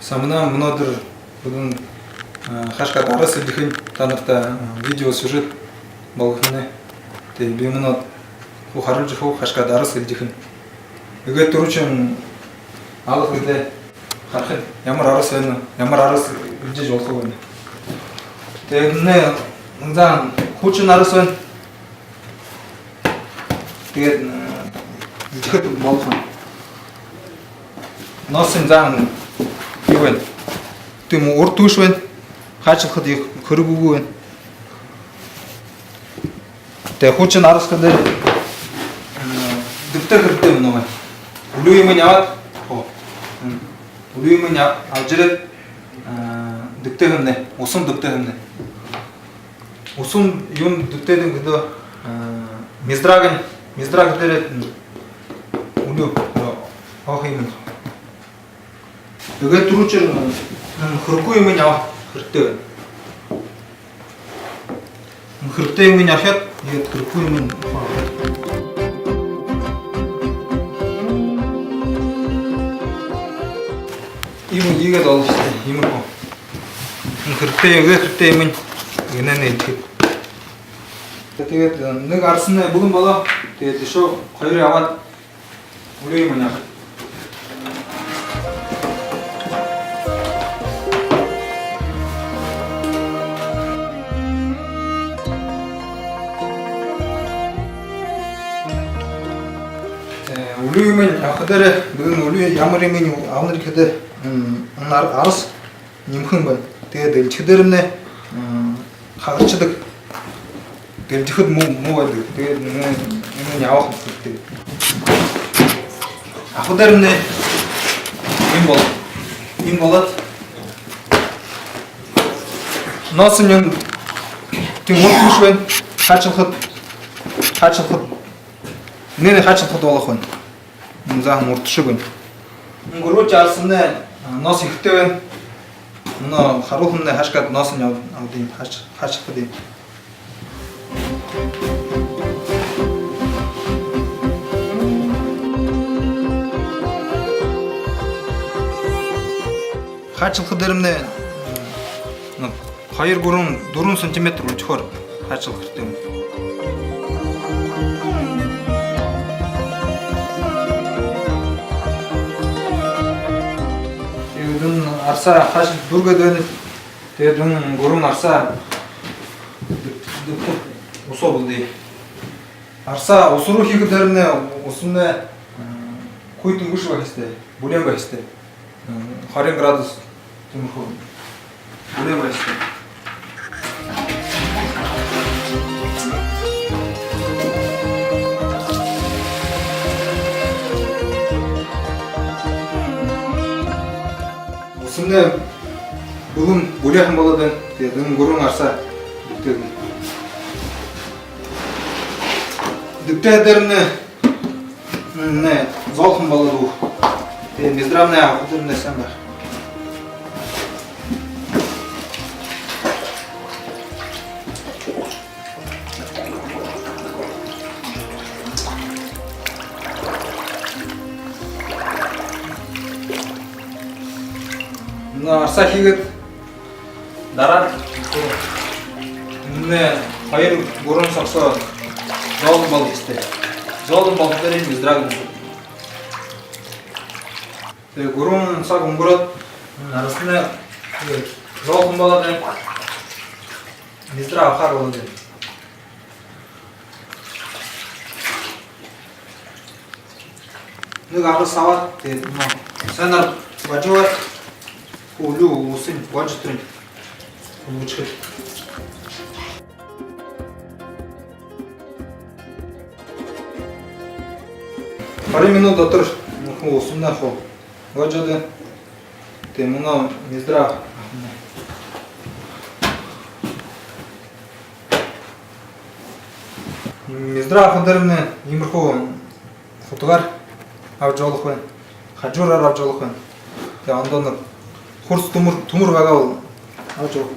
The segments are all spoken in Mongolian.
Самына мынадыр бүгін хашка тарасы дихин танырта видео сюжет балғыны те бемынат ухарыл жиху хашка тарасы дихин үге туручун алық үде хархын ямар арасы өйні ямар арасы үде жолқы өйні те не нзан хучын арасы өйн те дихит балғын носын зан Ивен, ты ему ортушвен, хачил ходи кругуен. Те хочет нараз когда дикте крутым новый. Улюй меня вот, улюй меня, а джерет дикте гемне, усун дикте гемне. Усун юн дикте гем когда миздраг дерет улю, ахимен. Үге туручун хыркуй меня хырты. Хырты меня хет, ет хыркуй мен. Ему иге долсты, ему ко. Хырты мен генене тип. Тэгээд нэг арсны бүгэн болоо. Тэгээд шо хоёрын аваад үлээ юм яах. Улюмен ахадэр бүгэн улю ямар юм авнар ихэд арс нэмхэн байна. Тэгээд элчдэрнэ хагарчдаг гэлжихэд муу байдаг. Тэгээд энэ явах хэрэгтэй. Ахадэрнэ юм болоод носон юм тэмүүлж байна. Хаачлахад нэр хаачлахад болох байна. Зан муртшиг байна. Гөрөөж арсны нос ихтэй байна. Мөн харуулхан хашгад нос нь авдیں۔ хаачлахад юм. Хаачлах дээрмнэ 2-4 см үлчхөр хаачлах хэрэгтэй юм. Арса хаш бүргээд байна. Тэгээд гурван арса усоо болдё. Арса ус руу хийхэд дэрнэ усны куйт өнгөш байх хэвээр бүлээн байх хэвээр 20 градус тиймэрхүү бүлээн байх хэвээр. Усны бүгэн бүлээн болоод байна. Тэгээд гурван арсаа дэгтэй. Дэгтэй дэрнэ золхон болоод. Тэгээд миздрамны авахдэрнэ сайн байх. Арса хийгээд дараа энэ 2-3 сарсаа зоолон бол хэвчээ. Зоолон болдоор энэ миздраг. Тэгээ 3 цаг өнгөрөөд арсны зоолон болоод миздраг авахар болно. Нэг арс аваад тэгээ санаар бажууд улю усын бажтрын үлчхэд 20 минут дотор усны хоо бажууд тэ мөн миздраг хандарны иймэрхүү фотогар авч болох байна. Хажуураар авч болох байна. Тэгээ ондоо хурц төмөр байгаа бол авч болох.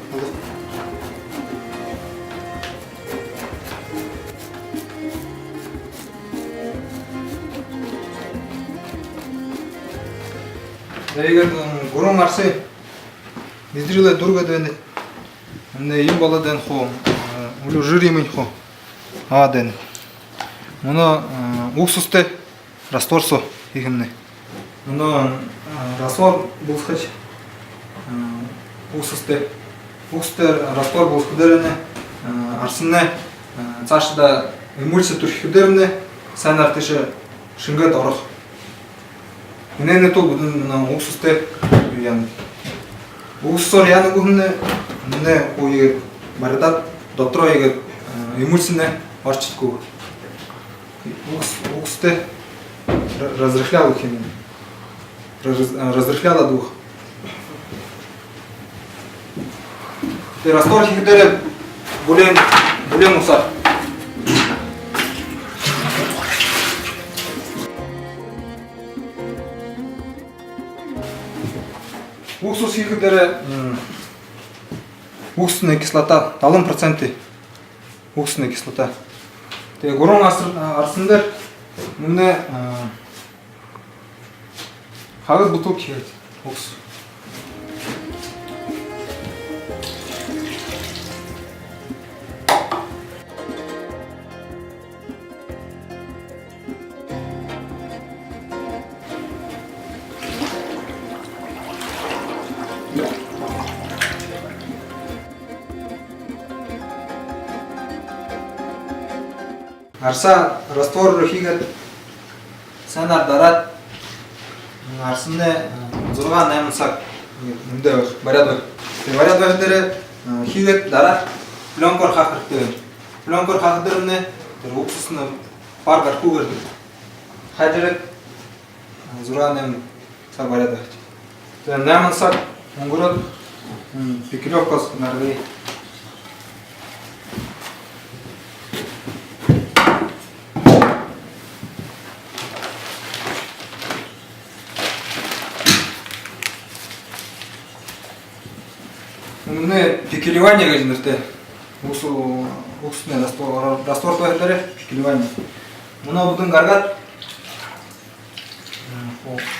егер гурун арсы издриле дурга ден не им бала ден хо улу жири мен хо а ден муну уксусте растворсо игемне муну раствор булскач уксусте раствор булскудерене арсынне цашда эмульсия турхудерне сан артышы шынгат орох не то будун уксусте ян уксусор яны гумне не ой барда доктор егер эмульсияне орчитку уксусте разрыхлял химию разрыхляла дух и раствор хигдере булен усар уксус хигдере уксусная кислота 1% уксусная кислота те гурун арсындер муне хагыз бутылки хет уксус арса раствор хигет санар дарат арсынне зурган наймсак мындай барят дере хигет дарат пленкор хахдырне уксусны пар гаркугер хадерет зурган наймсак барят наймсак онгород пикировкас нарвей муне пикеливание газинерте уксусный раствор тойлары пикеливание муна будун гаргат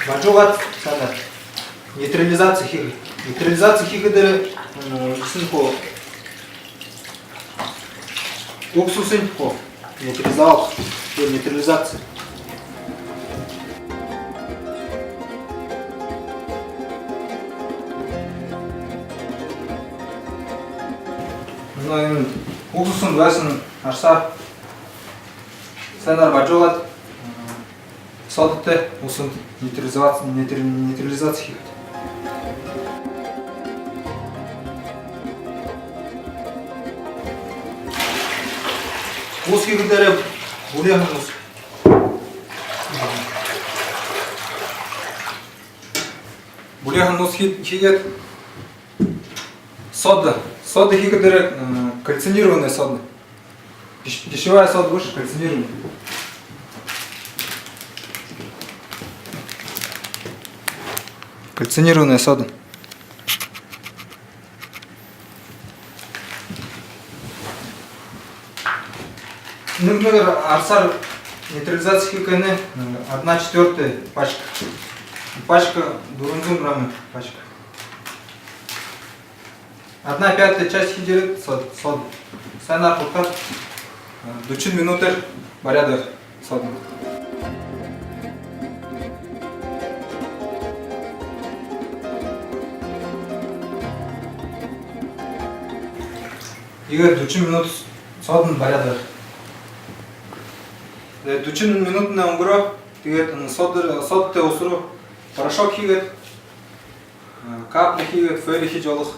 бажогат сада нейтрализация хигедере синко уксусын ко нейтрализация уксусын васын арса санар бажогат содыте усын нейтрализация хигет ус хигедере булехан ус хигет сода хигедере кальцинированная сода. Пищевая сода больше кальцинированная. Кальцинированная сода. Например, арсар нейтрализация хикане 1/4 пачка. Пачка дурунзун граммы пачка. 1/5 часть хидерет сода. Санар хутар 4 минуты барядах сода. Егер 4 минут содан барядах. 4 минут на угро, тигет содте осуру порошок хигет, капли хигет, фейли хиджолых.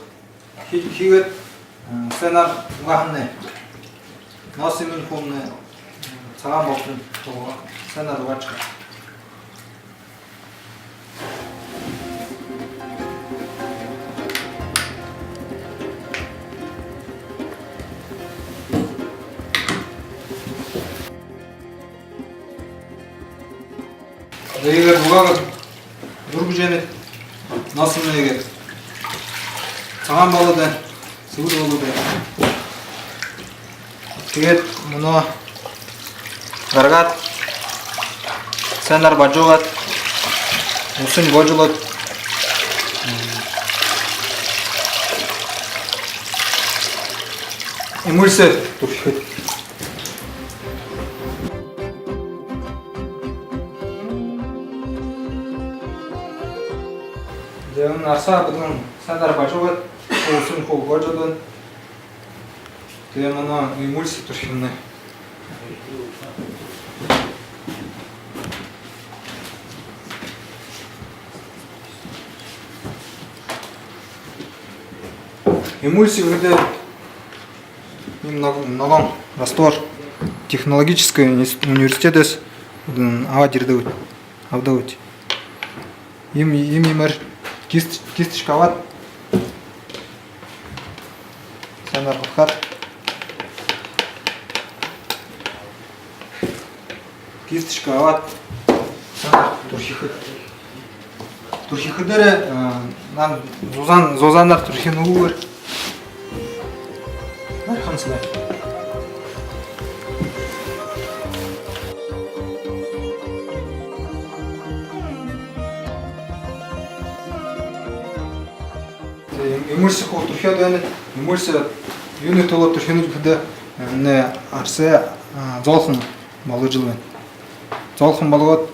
Хигет сенар вахне носимин хумне цагаан болтун сенар вачка егер буга дургужене носимин егер цагаан болууда суур болууда тэгээд муну гаргаад санар бажуугаад усын гожолоод эмульсия турхит. Jadi narsa betul sadar bacot, usun kau bacot, dia mana emulsi turhitnya. Эмульсия это много раствор технологический университет из Авадирдович, Авдович. Им кисточка ват, санар хат, кисточка ват, санар турхихы. Турхихыдары нам зозандар турхины увер. Архамсыздар. Эмульсия хо турхиад байна. Эмульсия юуны төлөө турхинууд гэдэг нэ арсаа зоолхон болгож байна. Зоолхон болгоод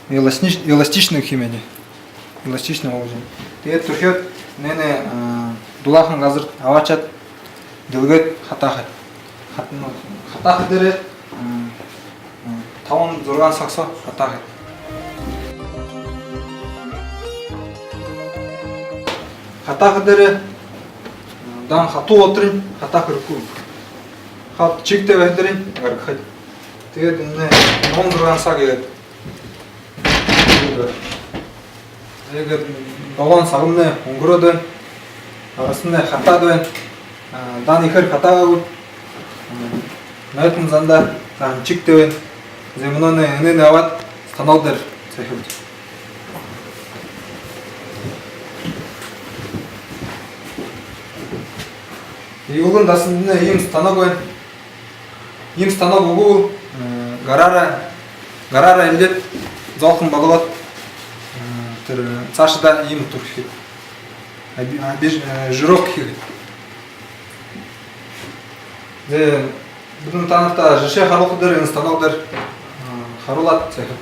эластичный хэмээнэ. Эластичный болгож байна. Тэгээд турхиад нэ дулаахан газар аваачаад дэлгээд хатаахад. Хатаах дээр 5-6 сагсаа хатаахад. Хатаах дээр дан хатуу одрын хатаах хэрэггүй. Хат чигтэй байх дээр гаргахад. Тэгээд энэ 5-6 саг гээд. Тэгээд долоон сагны өнгөрөөд байна. Арасны хатаад байна. Дан ихэр хатаагүй. Найтан зандаа дан чигтэй байна. Зэмнөний энэ аваад станок дээр цахив. Игүүн дасны ийм станок байна. Ийм станок өгөө гараараа ингээд зоохон болгоод тэр цаашдаа ийм турхив. Биш жирок хийх. Dhe будем танарта жишээ харуулах дээр энэ станок дээр харуулад цахив.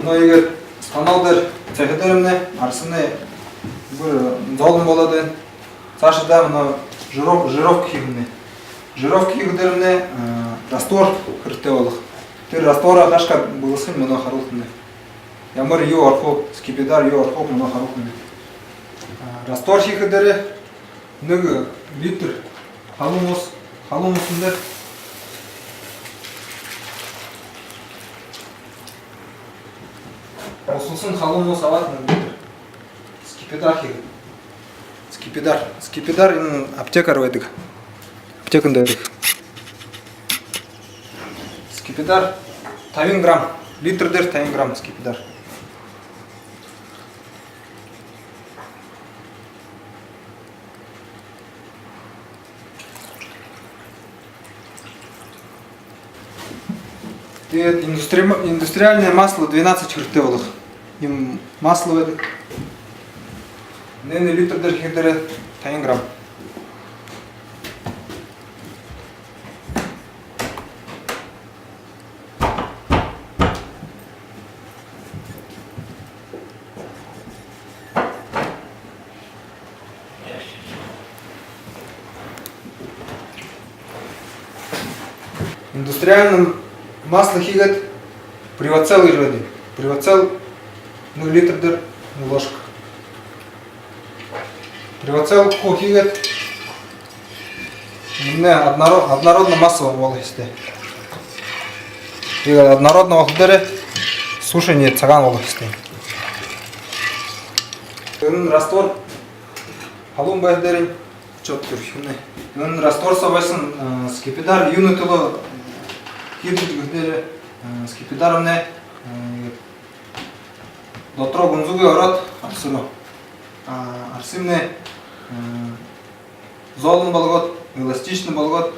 Но игээр станок дээр цахив дээр нэ арсны бүр зоолон болоод байна. Цаашдаа нөө жировка хийгнэ. Жировка хийх дээр нэ раствор хэрэгтэй болох. Тэр раствораа хашка болгох юм нөө харуулах нэ. Ямар юу орох вэ? Скипидар юу орох вэ? Нөө харуулах нэ. Раствор хийх дээр 1 литр халуун усан дээр Осулсан халуун ус аваад скипидар хийх. Скипидар энэ аптекаар байдаг. Аптеканд байдаг. Скипидар 50 г. Литр дээр 50 г скипидар. Тэгээд индустриальное масло 12 хэрэгтэй болох. Им масло байдаг. Нэн литр дээр хийхээр 50 г. Индустриальное масло хийгээд привацел гэж байдаг. Привацел 1 литр дээр 1 ложка. Привацел хийгээд однородно масло болох ёстой. Тэгээд однородно болох дээр сушение цагаан болох ёстой. Энэ раствор халуун байх дээр чот төрхнэ. Энэ растворсоо байсан скипидар юуны төлөө хийдэг гэхээр скипидар нэ дотроо гүнзгий ороод авсан. арсимне золын болгот, эластичный болгот,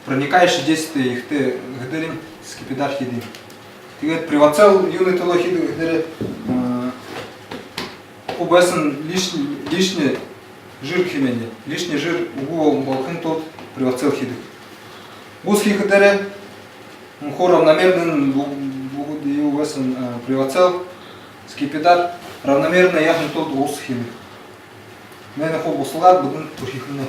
проникающий действие ихте гдерим скипидар хиди. Тэгээд привацел юны тело хиди гдере убесан лишний жир химени, лишний жир угу болхын тот привацел хиди. Бус хихдере хор равномерный бугуд и убесан привацел скипидар равномерно яхн тот ус хиди. Мен хо бусулар бүгүн турхихне.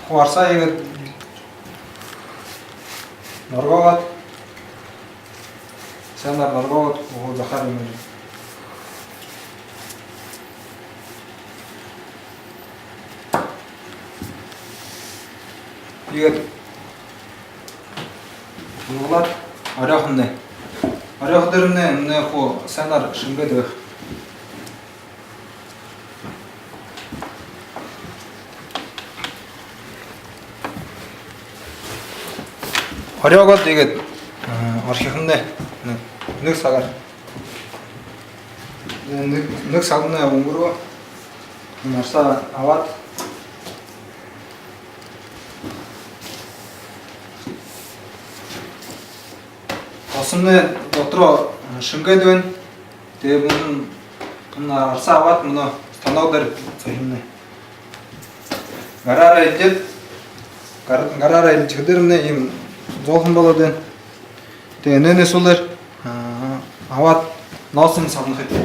Хуарса егет норгогат сенар норгогат о захар имели. Егет нуглат арахне арахдерне не хо сенар шингедэх. Орёгод тэгээд орхихнэ нэг сагаар нэг сагны өнгөрөө нарсаа аваад осомны дотроо шингээд байна. Тэгээд мөн нарсаа аваад мөн станок дээр зохимнэ. Гараараа идээд гараараа илж хөдөрмнэ юм золхон болоод байна. Тэгээ энэний сулаар аваад ноосны савнах гэдэг.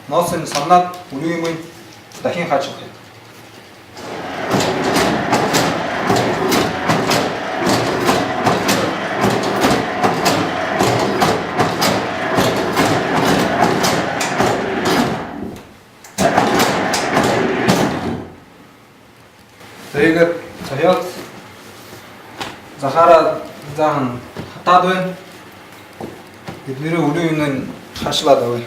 Ноосны савнаад үрийн мөн дахин хаачих гэдэг. Тэгээд цаяат захара захан хатаад байна. Эднэрээ өрөө юм хашлаад авъя.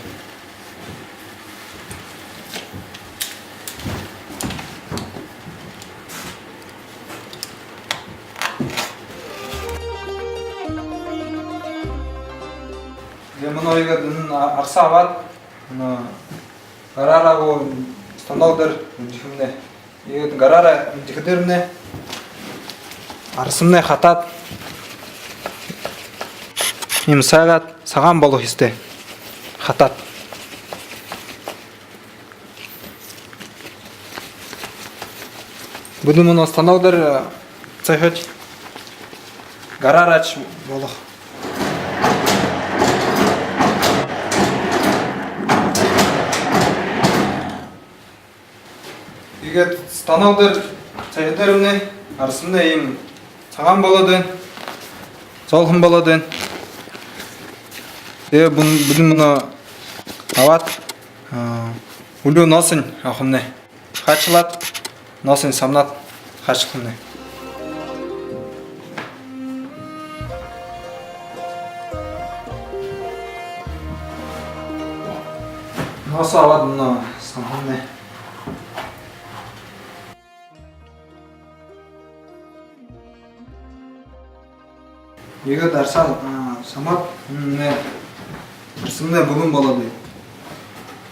Яманоёг арсаа аваад гараараагүй станок дээр жихмнэ. Тэгээд гараараа жихдэрнэ арсамны хатаад юм сагаан болох ёстой. Хатаад. Будем у станок дээр цахиж гараараач болох. Тэгээд станок дээр цахидэрнэ арсамны юм цагаан болоод байна. Золхон болоод байна. Тэгээ бүдэн мөн аваад үлөө ноосны авахнэ. Хаачлаад ноосны самнаад хаачихнэ. Ноос аваад мөн самхнэ. Егет арсаа самат нэ арсамны бүгэн болоод байна.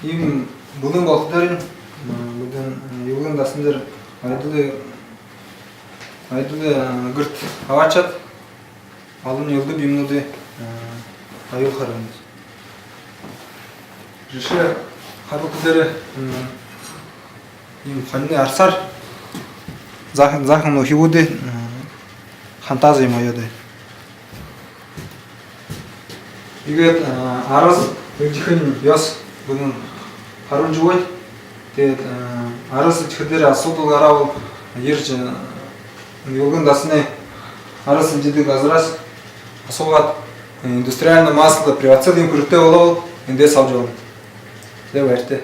Ийм бүгэн болохоор бүгэн юуган дасан дээр айдулы гэрт хаваачаад олон ялдав юмнуудыг аюулхаар байна. Жишээ харуух дээр ийм хоньны арсаар захан нөх хивүүдээ хантаз юм аяад байна. Тэгээд араас ижихэн ёс бүгэн харуулж өгөөд тэгээд араас ижихээр асуудал гарав ирж юуган дасны араас ижидэг газраас асуугаад индустриальное масло приватизацийн хүрээтэй болоод эндээс авч явна. Тэгээ баяртай.